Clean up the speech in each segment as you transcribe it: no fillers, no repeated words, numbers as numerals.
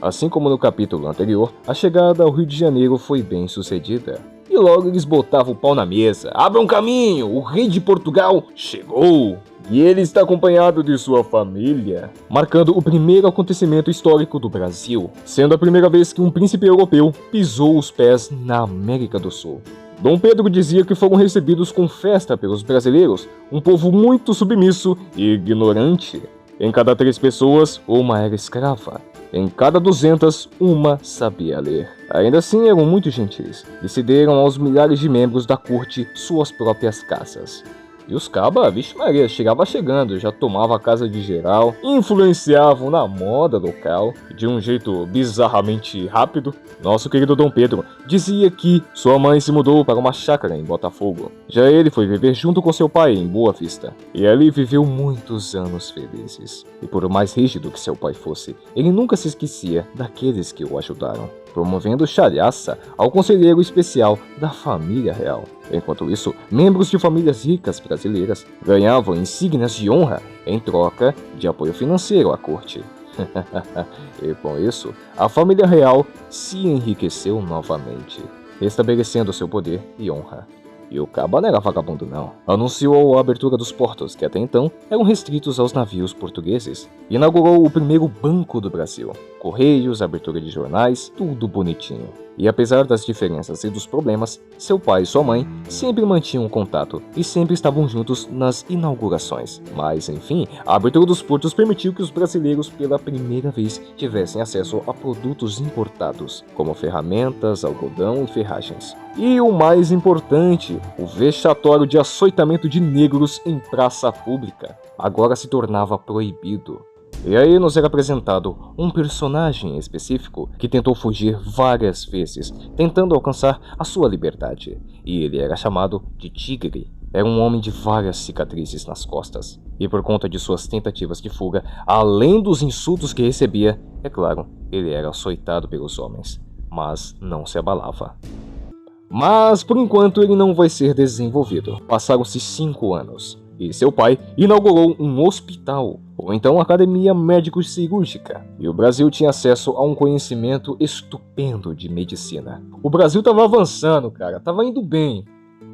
Assim como no capítulo anterior, a chegada ao Rio de Janeiro foi bem sucedida. E logo eles botavam o pau na mesa. Abram caminho, o rei de Portugal chegou! E ele está acompanhado de sua família, marcando o primeiro acontecimento histórico do Brasil, sendo a primeira vez que um príncipe europeu pisou os pés na América do Sul. Dom Pedro dizia que foram recebidos com festa pelos brasileiros, um povo muito submisso e ignorante. Em cada 3 pessoas, uma era escrava. Em cada 200, uma sabia ler. Ainda assim, eram muito gentis e cederam aos milhares de membros da corte suas próprias casas. E os cabas, vixe Maria, chegando, já tomava a casa de geral, influenciavam na moda local, de um jeito bizarramente rápido. Nosso querido Dom Pedro dizia que sua mãe se mudou para uma chácara em Botafogo. Já ele foi viver junto com seu pai em Boa Vista, e ali viveu muitos anos felizes. E por mais rígido que seu pai fosse, ele nunca se esquecia daqueles que o ajudaram, promovendo chalhaça ao conselheiro especial da família real. Enquanto isso, membros de famílias ricas brasileiras ganhavam insígnias de honra em troca de apoio financeiro à corte. E com isso, a família real se enriqueceu novamente, restabelecendo seu poder e honra. E o caba não era vagabundo não. Anunciou a abertura dos portos, que até então eram restritos aos navios portugueses. E inaugurou o primeiro banco do Brasil. Correios, abertura de jornais, tudo bonitinho. E apesar das diferenças e dos problemas, seu pai e sua mãe sempre mantinham contato e sempre estavam juntos nas inaugurações. Mas, enfim, a abertura dos portos permitiu que os brasileiros pela primeira vez tivessem acesso a produtos importados, como ferramentas, algodão e ferragens. E o mais importante, o vexatório de açoitamento de negros em praça pública agora se tornava proibido. E aí nos era apresentado um personagem específico que tentou fugir várias vezes, tentando alcançar a sua liberdade. E ele era chamado de Tigre. Era um homem de várias cicatrizes nas costas. E por conta de suas tentativas de fuga, além dos insultos que recebia, é claro, ele era açoitado pelos homens, mas não se abalava. Mas por enquanto ele não vai ser desenvolvido. Passaram-se 5 anos. E seu pai inaugurou um hospital, ou então academia médico-cirúrgica, e o Brasil tinha acesso a um conhecimento estupendo de medicina. O Brasil tava avançando, cara, tava indo bem.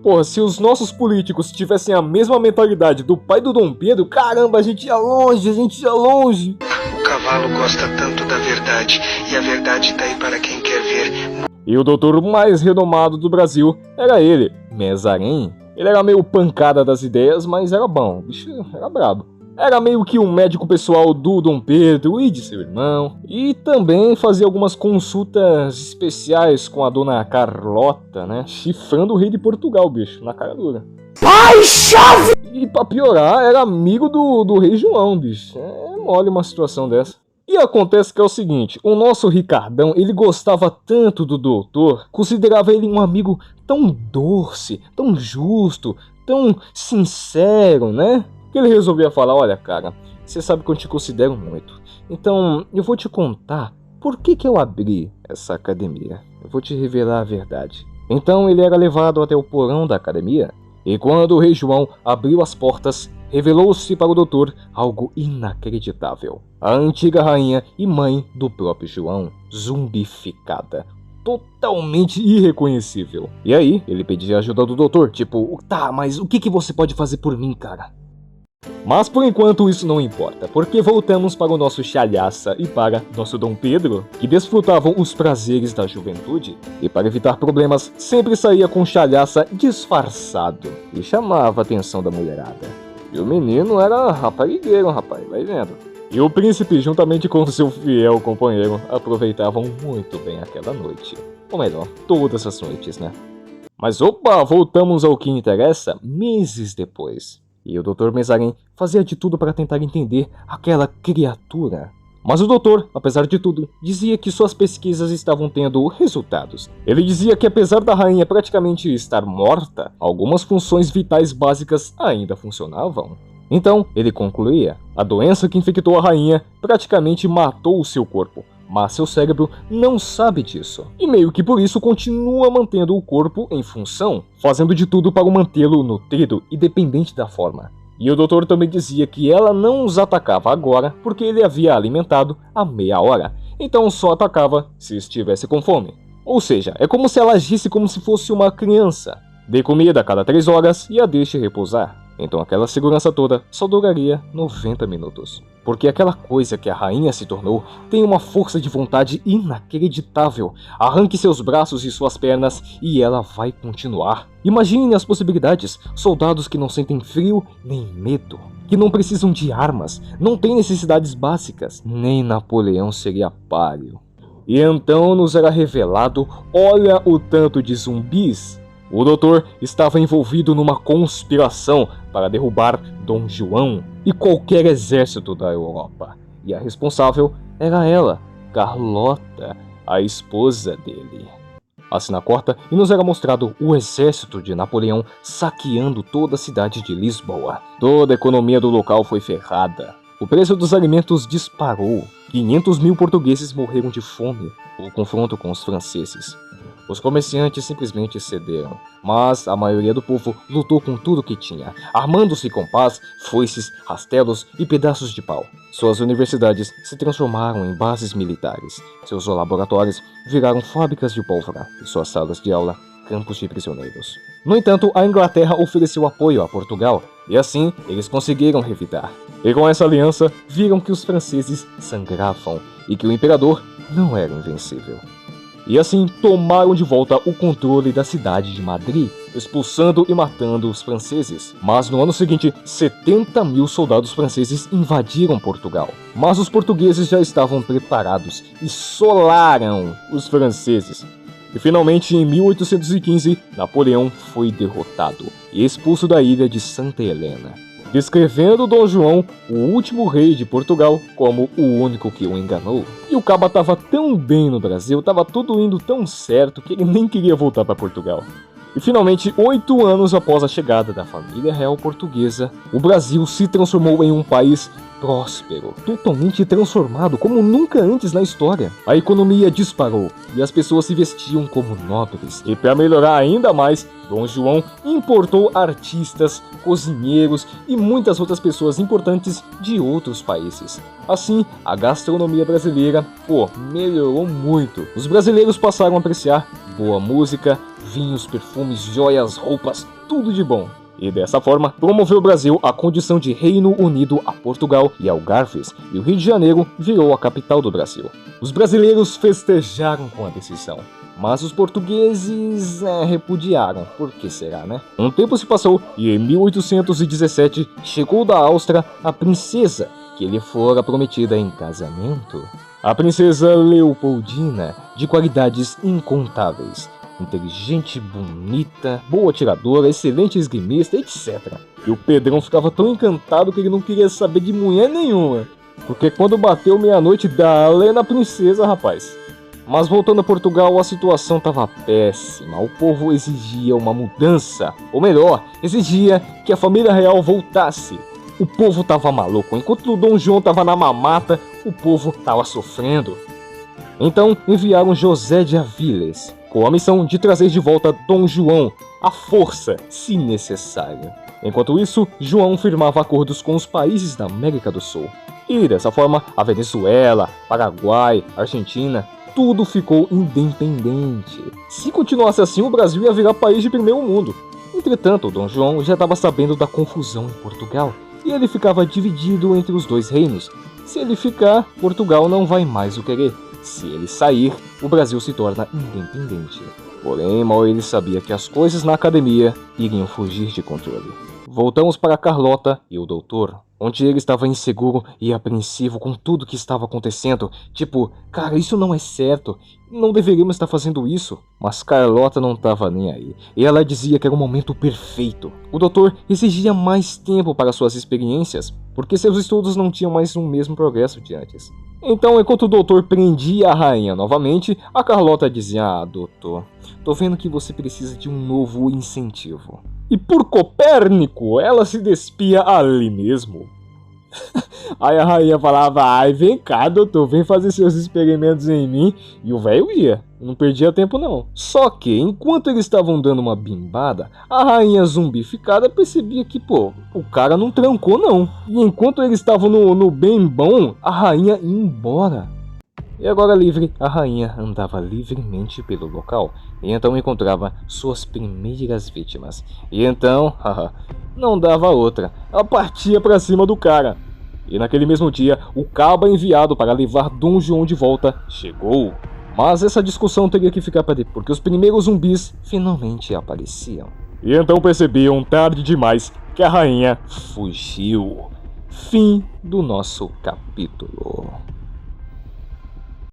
Porra, se os nossos políticos tivessem a mesma mentalidade do pai do Dom Pedro, caramba, a gente ia longe, a gente ia longe. O cavalo gosta tanto da verdade, e a verdade tá aí para quem quer ver. E o doutor mais renomado do Brasil era ele, Mesarém. Ele era meio pancada das ideias, mas era bom, o bicho era brabo. Era meio que um médico pessoal do Dom Pedro e de seu irmão. E também fazia algumas consultas especiais com a dona Carlota, né? Chifrando o rei de Portugal, bicho, na cara dura. Ai, chave! E pra piorar, era amigo do rei João, bicho. É mole uma situação dessa. E acontece que é o seguinte, o nosso Ricardão, ele gostava tanto do doutor, considerava ele um amigo tão doce, tão justo, tão sincero, né? Que ele resolvia falar, olha cara, você sabe que eu te considero muito, então eu vou te contar por que eu abri essa academia, eu vou te revelar a verdade. Então ele era levado até o porão da academia, e quando o rei João abriu as portas, revelou-se para o doutor algo inacreditável. A antiga rainha e mãe do próprio João, zumbificada, totalmente irreconhecível. E aí, ele pedia ajuda do doutor, tipo, tá, mas o que você pode fazer por mim, cara? Mas por enquanto isso não importa, porque voltamos para o nosso Chalhaça e para nosso Dom Pedro, que desfrutavam os prazeres da juventude, e para evitar problemas, sempre saía com Chalhaça disfarçado, e chamava a atenção da mulherada. E o menino era raparigueiro, rapaz, vai vendo. E o príncipe, juntamente com seu fiel companheiro, aproveitavam muito bem aquela noite. Ou melhor, todas as noites, né? Mas opa, voltamos ao que interessa meses depois. E o Dr. Mesarém fazia de tudo para tentar entender aquela criatura. Mas o doutor, apesar de tudo, dizia que suas pesquisas estavam tendo resultados. Ele dizia que apesar da rainha praticamente estar morta, algumas funções vitais básicas ainda funcionavam. Então, ele concluía, a doença que infectou a rainha praticamente matou o seu corpo, mas seu cérebro não sabe disso. E meio que por isso continua mantendo o corpo em função, fazendo de tudo para mantê-lo nutrido e dependente da forma. E o doutor também dizia que ela não os atacava agora porque ele havia alimentado há meia hora. então só atacava se estivesse com fome. Ou seja, é como se ela agisse como se fosse uma criança. Dê comida a cada 3 horas e a deixe repousar. Então aquela segurança toda só duraria 90 minutos. Porque aquela coisa que a rainha se tornou tem uma força de vontade inacreditável. Arranque seus braços e suas pernas e ela vai continuar. Imagine as possibilidades. Soldados que não sentem frio nem medo. Que não precisam de armas. Não têm necessidades básicas. Nem Napoleão seria páreo. E então nos era revelado, olha o tanto de zumbis. O doutor estava envolvido numa conspiração para derrubar Dom João e qualquer exército da Europa. E a responsável era ela, Carlota, a esposa dele. A cena corta e nos era mostrado o exército de Napoleão saqueando toda a cidade de Lisboa. Toda a economia do local foi ferrada. O preço dos alimentos disparou. 500 mil portugueses morreram de fome no confronto com os franceses. Os comerciantes simplesmente cederam, mas a maioria do povo lutou com tudo que tinha, armando-se com pás, foices, rastelos e pedaços de pau. Suas universidades se transformaram em bases militares, seus laboratórios viraram fábricas de pólvora e suas salas de aula campos de prisioneiros. No entanto, a Inglaterra ofereceu apoio a Portugal, e assim eles conseguiram revidar. E com essa aliança, viram que os franceses sangravam e que o imperador não era invencível. E assim tomaram de volta o controle da cidade de Madrid, expulsando e matando os franceses. Mas no ano seguinte, 70 mil soldados franceses invadiram Portugal. Mas os portugueses já estavam preparados e solaram os franceses. E finalmente, em 1815, Napoleão foi derrotado e expulso da ilha de Santa Helena, descrevendo Dom João, o último rei de Portugal, como o único que o enganou. E o caba estava tão bem no Brasil, estava tudo indo tão certo que ele nem queria voltar para Portugal. E finalmente, 8 anos após a chegada da família real portuguesa, o Brasil se transformou em um país próspero, totalmente transformado como nunca antes na história. A economia disparou e as pessoas se vestiam como nobres. E para melhorar ainda mais, Dom João importou artistas, cozinheiros e muitas outras pessoas importantes de outros países. Assim, a gastronomia brasileira, melhorou muito. Os brasileiros passaram a apreciar boa música, vinhos, perfumes, joias, roupas, tudo de bom. E dessa forma, promoveu o Brasil à condição de Reino Unido a Portugal e Algarves, e o Rio de Janeiro virou a capital do Brasil. Os brasileiros festejaram com a decisão, mas os portugueses repudiaram. Por que será, né? Um tempo se passou e em 1817 chegou da Áustria a princesa que lhe fora prometida em casamento. A princesa Leopoldina, de qualidades incontáveis. Inteligente, bonita, boa atiradora, excelente esgrimista, etc. E o Pedrão ficava tão encantado que ele não queria saber de mulher nenhuma. Porque quando bateu meia-noite, dá-lhe na princesa, rapaz. Mas voltando a Portugal, a situação estava péssima. O povo exigia uma mudança. Ou melhor, exigia que a família real voltasse. O povo estava maluco. Enquanto o Dom João estava na mamata, o povo estava sofrendo. Então enviaram José de Aviles com a missão de trazer de volta Dom João à força, se necessário. Enquanto isso, João firmava acordos com os países da América do Sul. E dessa forma, a Venezuela, Paraguai, Argentina, tudo ficou independente. Se continuasse assim, o Brasil ia virar país de primeiro mundo. Entretanto, Dom João já estava sabendo da confusão em Portugal, e ele ficava dividido entre os dois reinos. Se ele ficar, Portugal não vai mais o querer. Se ele sair, o Brasil se torna independente. Porém, mal ele sabia que as coisas na academia iriam fugir de controle. Voltamos para Carlota e o doutor, onde ele estava inseguro e apreensivo com tudo que estava acontecendo. Tipo, cara, isso não é certo, não deveríamos estar fazendo isso. Mas Carlota não estava nem aí, e ela dizia que era o momento perfeito. O doutor exigia mais tempo para suas experiências, porque seus estudos não tinham mais o mesmo progresso de antes. Então, enquanto o doutor prendia a rainha novamente, a Carlota dizia: doutor, tô vendo que você precisa de um novo incentivo. E por Copérnico, ela se despia ali mesmo. Aí a rainha falava: ai, vem cá, doutor, vem fazer seus experimentos em mim. E o velho ia, não perdia tempo não. Só que, enquanto eles estavam dando uma bimbada, a rainha zumbificada percebia que, o cara não trancou não. E enquanto eles estavam no bem bom, a rainha ia embora. E agora livre, a rainha andava livremente pelo local e então encontrava suas primeiras vítimas. E então, não dava outra, ela partia para cima do cara. E naquele mesmo dia, o cabo enviado para levar Dom João de volta chegou. Mas essa discussão teria que ficar para depois, porque os primeiros zumbis finalmente apareciam. E então percebiam, tarde demais, que a rainha fugiu. Fim do nosso capítulo.